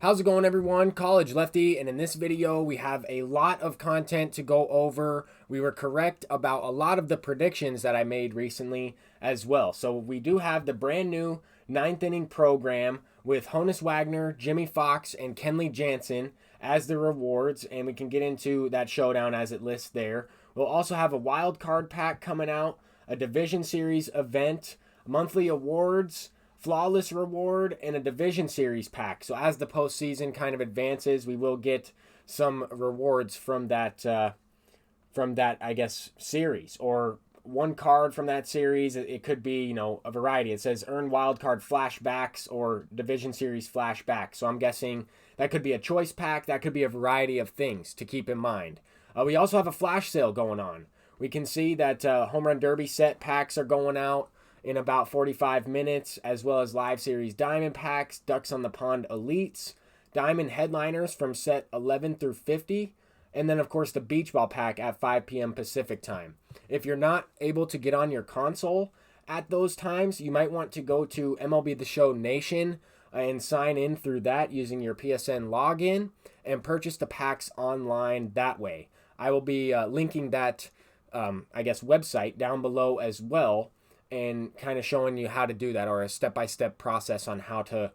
How's it going, everyone? College Lefty, and in this video we have a lot of content to go over. We were correct about a lot of the predictions that I made recently as well. So we do have the brand new ninth inning program with Honus Wagner, Jimmy Fox, and Kenley Jansen as the rewards, and we can get into that showdown as it lists there. We'll also have a wild card pack coming out, a division series event, monthly awards, flawless reward, and a division series pack. So as the postseason kind of advances, we will get some rewards from that I guess series, or one card from that series. It could be, you know, a variety. It says earn wild card flashbacks or division series flashbacks. So I'm guessing that could be a choice pack. That could be a variety of things to keep in mind. We also have a flash sale going on. We can see that home run derby set packs are going out in about 45 minutes, as well as live series diamond packs, Ducks on the Pond elites, diamond headliners from set 11 through 50, and then of course the beach ball pack at 5 p.m. Pacific time. If you're not able to get on your console at those times, you might want to go to MLB The Show Nation and sign in through that using your PSN login and purchase the packs online that way. I will be linking that website down below as well, and kind of showing you how to do that, or a step-by-step process on how to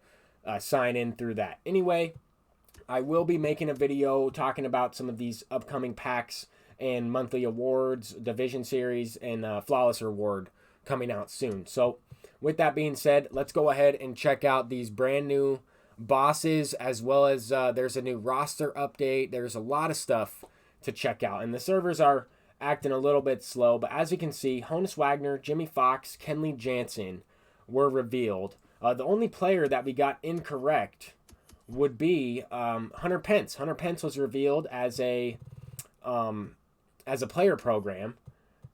sign in through that. Anyway, I will be making a video talking about some of these upcoming packs and monthly awards, division series, and flawless reward coming out soon. So with that being said, let's go ahead and check out these brand new bosses, as well as there's a new roster update. There's a lot of stuff to check out, and the servers are acting a little bit slow, but as you can see, Honus Wagner, Jimmy Fox, Kenley Jansen were revealed. The only player that we got incorrect would be Hunter Pence. Hunter Pence was revealed as a player program,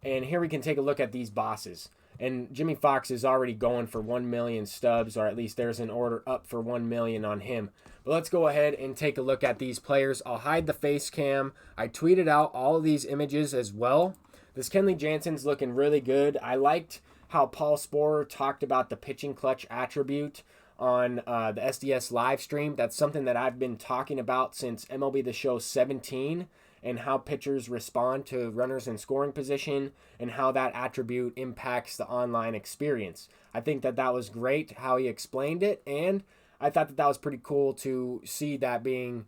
and here we can take a look at these bosses. And Jimmy Fox is already going for 1 million stubs, or at least there's an order up for 1 million on him. But let's go ahead and take a look at these players. I'll hide the face cam. I tweeted out all of these images as well. This Kenley Jansen's looking really good. I liked how Paul Sporer talked about the pitching clutch attribute on the SDS live stream. That's something that I've been talking about since MLB The Show 17, and how pitchers respond to runners in scoring position and how that attribute impacts the online experience. I think that that was great how he explained it, and I thought that that was pretty cool to see that being,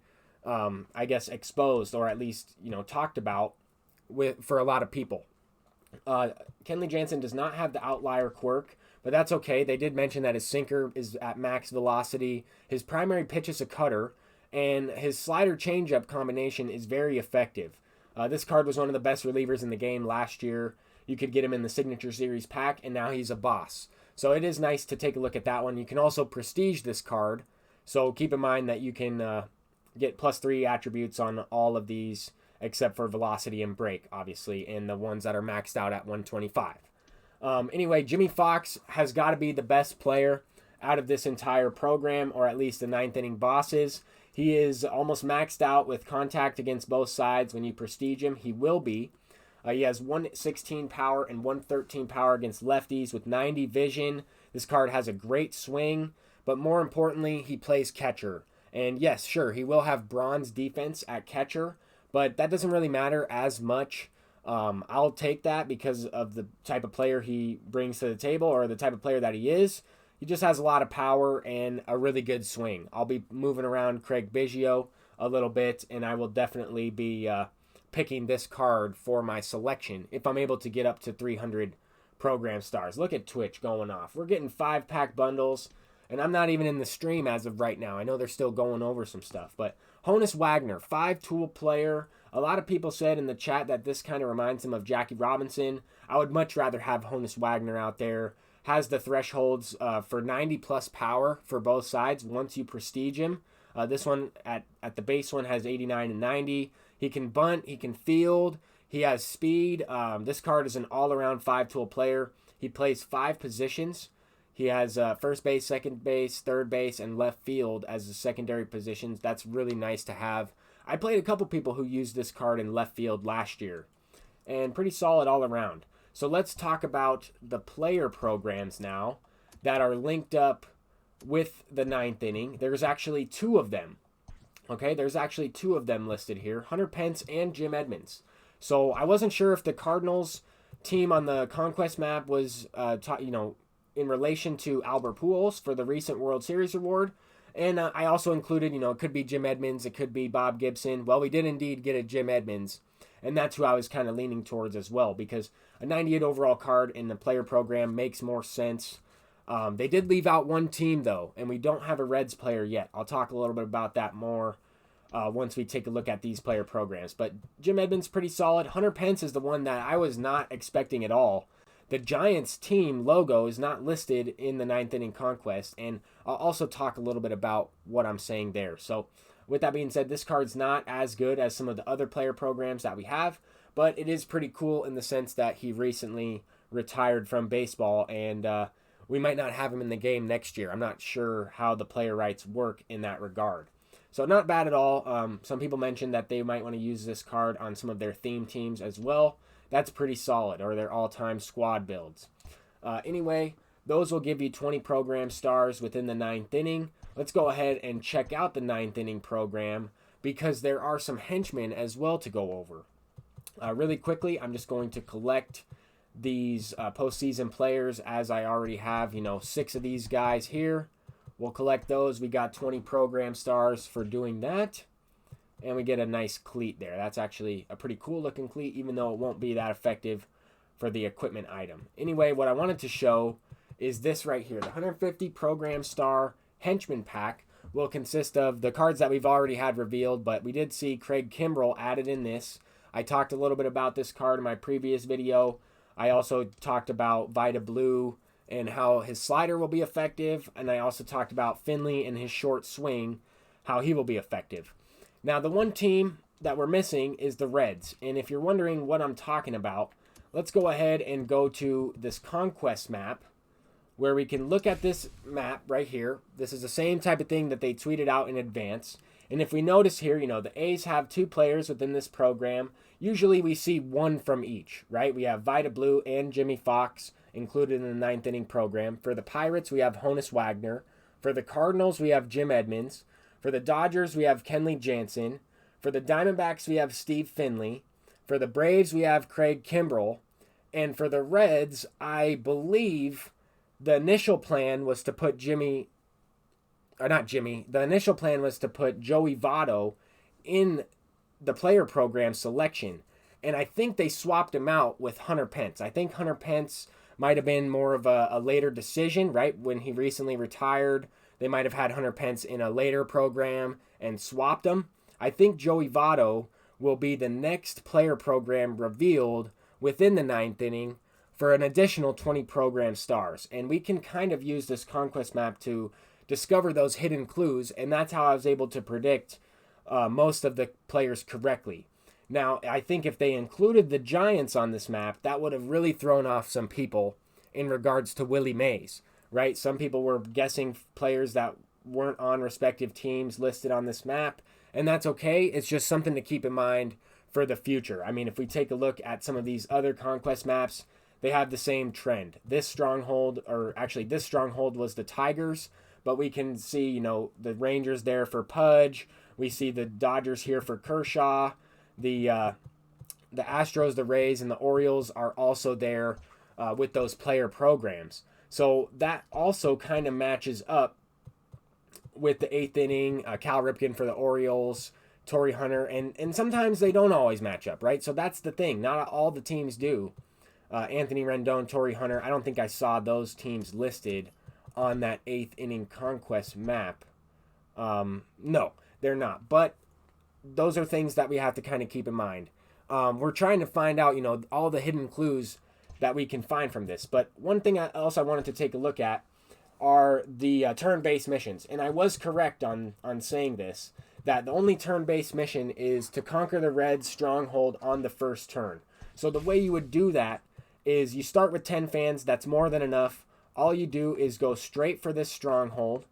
exposed, or at least, you know, talked about for a lot of people. Kenley Jansen does not have the outlier quirk, but that's okay. They did mention that his sinker is at max velocity. His primary pitch is a cutter, and his slider changeup combination is very effective. This card was one of the best relievers in the game last year. You could get him in the Signature Series pack, and now he's a boss. So it is nice to take a look at that one. You can also prestige this card, so keep in mind that you can get +3 attributes on all of these, except for velocity and break, obviously, and the ones that are maxed out at 125. Anyway, Jimmy Fox has got to be the best player out of this entire program, or at least the ninth inning bosses. He is almost maxed out with contact against both sides. When you prestige him, he will be. He has 116 power and 113 power against lefties with 90 vision. This card has a great swing, but more importantly, he plays catcher. And yes, sure, he will have bronze defense at catcher, but that doesn't really matter as much. I'll take that because of the type of player he brings to the table, or the type of player that he is. He just has a lot of power and a really good swing. I'll be moving around Craig Biggio a little bit, and I will definitely be picking this card for my selection if I'm able to get up to 300 program stars. Look at Twitch going off. We're getting 5-pack bundles, and I'm not even in the stream as of right now. I know they're still going over some stuff, but Honus Wagner, 5-tool player. A lot of people said in the chat that this kind of reminds him of Jackie Robinson. I would much rather have Honus Wagner out there. Has the thresholds for 90+ power for both sides once you prestige him. This one at the base one has 89 and 90. He can bunt, he can field, he has speed. This card is an all-around 5-tool player. He plays 5 positions. He has first base, second base, third base, and left field as the secondary positions. That's really nice to have. I played a couple people who used this card in left field last year, and pretty solid all around. So let's talk about the player programs now that are linked up with the ninth inning. There's actually two of them. Okay, there's actually two of them listed here, Hunter Pence and Jim Edmonds. So I wasn't sure if the Cardinals team on the Conquest map was, in relation to Albert Pujols for the recent World Series award. And I also included, it could be Jim Edmonds, it could be Bob Gibson. Well, we did indeed get a Jim Edmonds, and that's who I was kind of leaning towards as well, because a 98 overall card in the player program makes more sense. They did leave out one team, though, and we don't have a Reds player yet. I'll talk a little bit about that more once we take a look at these player programs. But Jim Edmonds, pretty solid. Hunter Pence is the one that I was not expecting at all. The Giants team logo is not listed in the ninth inning Conquest, and I'll also talk a little bit about what I'm saying there. So with that being said, this card's not as good as some of the other player programs that we have, but it is pretty cool in the sense that he recently retired from baseball, and we might not have him in the game next year. I'm not sure how the player rights work in that regard. So not bad at all. Some people mentioned that they might want to use this card on some of their theme teams as well. That's pretty solid, or their all-time squad builds. Anyway, those will give you 20 program stars within the ninth inning. Let's go ahead and check out the ninth inning program, because there are some henchmen as well to go over. Really quickly, I'm just going to collect these postseason players, as I already have, 6 of these guys here. We'll collect those. We got 20 program stars for doing that. And we get a nice cleat there. That's actually a pretty cool looking cleat, even though it won't be that effective for the equipment item. Anyway, what I wanted to show is this right here. The 150 program star henchman pack will consist of the cards that we've already had revealed, but we did see Craig Kimbrell added in this. I talked a little bit about this card in my previous video. I also talked about Vita Blue and how his slider will be effective, and I also talked about Finley and his short swing, how he will be effective. Now, the one team that we're missing is the Reds. And if you're wondering what I'm talking about, let's go ahead and go to this Conquest map, where we can look at this map right here. This is the same type of thing that they tweeted out in advance. And if we notice here, the A's have 2 players within this program. Usually we see one from each, right? We have Vita Blue and Jimmy Fox included in the ninth inning program. For the Pirates, we have Honus Wagner. For the Cardinals, we have Jim Edmonds. For the Dodgers, we have Kenley Jansen. For the Diamondbacks, we have Steve Finley. For the Braves, we have Craig Kimbrell. And for the Reds, I believe the initial plan was to put the initial plan was to put Joey Votto in the player program selection. And I think they swapped him out with Hunter Pence. I think Hunter Pence might have been more of a later decision, right? When he recently retired, they might have had Hunter Pence in a later program and swapped him. I think Joey Votto will be the next player program revealed within the ninth inning for an additional 20 program stars. And we can kind of use this Conquest map to discover those hidden clues, and that's how I was able to predict most of the players correctly. Now, I think if they included the Giants on this map, that would have really thrown off some people in regards to Willie Mays. Right? Some people were guessing players that weren't on respective teams listed on this map, and that's okay. It's just something to keep in mind for the future. I mean, if we take a look at some of these other Conquest maps, they have the same trend. This stronghold was the Tigers, but we can see, the Rangers there for Pudge. We see the Dodgers here for Kershaw. The Astros, the Rays, and the Orioles are also there with those player programs. So that also kind of matches up with the 8th inning, Cal Ripken for the Orioles, Torrey Hunter, and sometimes they don't always match up, right? So that's the thing. Not all the teams do. Anthony Rendon, Torrey Hunter, I don't think I saw those teams listed on that 8th inning Conquest map. No, they're not. But those are things that we have to kind of keep in mind. We're trying to find out, all the hidden clues that we can find from this. But one thing else I wanted to take a look at are the turn-based missions. And I was correct on saying this, that the only turn-based mission is to conquer the Reds' stronghold on the first turn. So the way you would do that is you start with 10 fans. That's more than enough. All you do is go straight for this stronghold.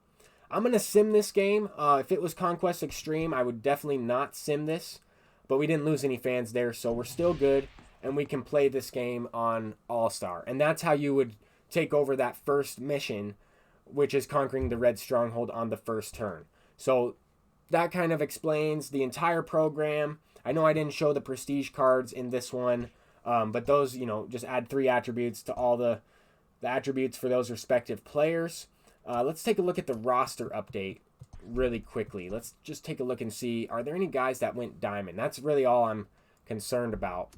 I'm going to sim this game. If it was Conquest Extreme, I would definitely not sim this. But we didn't lose any fans there, so we're still good. And we can play this game on All-Star. And that's how you would take over that first mission which is conquering the red stronghold on the first turn. So that kind of explains the entire program. I know I didn't show the prestige cards in this one, but those, just add 3 attributes to all the attributes for those respective players. Let's take a look at the roster update really quickly. Let's just take a look and see, are there any guys that went diamond? That's really all I'm concerned about.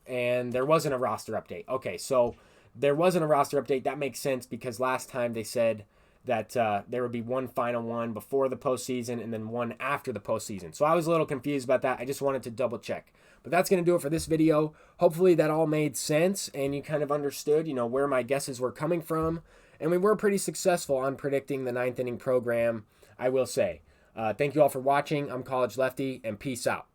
And there wasn't a roster update. Okay, so there wasn't a roster update. That makes sense because last time they said that there would be one final one before the postseason and then one after the postseason. So I was a little confused about that. I just wanted to double check. But that's going to do it for this video. Hopefully that all made sense and you kind of understood, where my guesses were coming from. And we were pretty successful on predicting the 9th inning program, I will say. Thank you all for watching. I'm College Lefty, and peace out.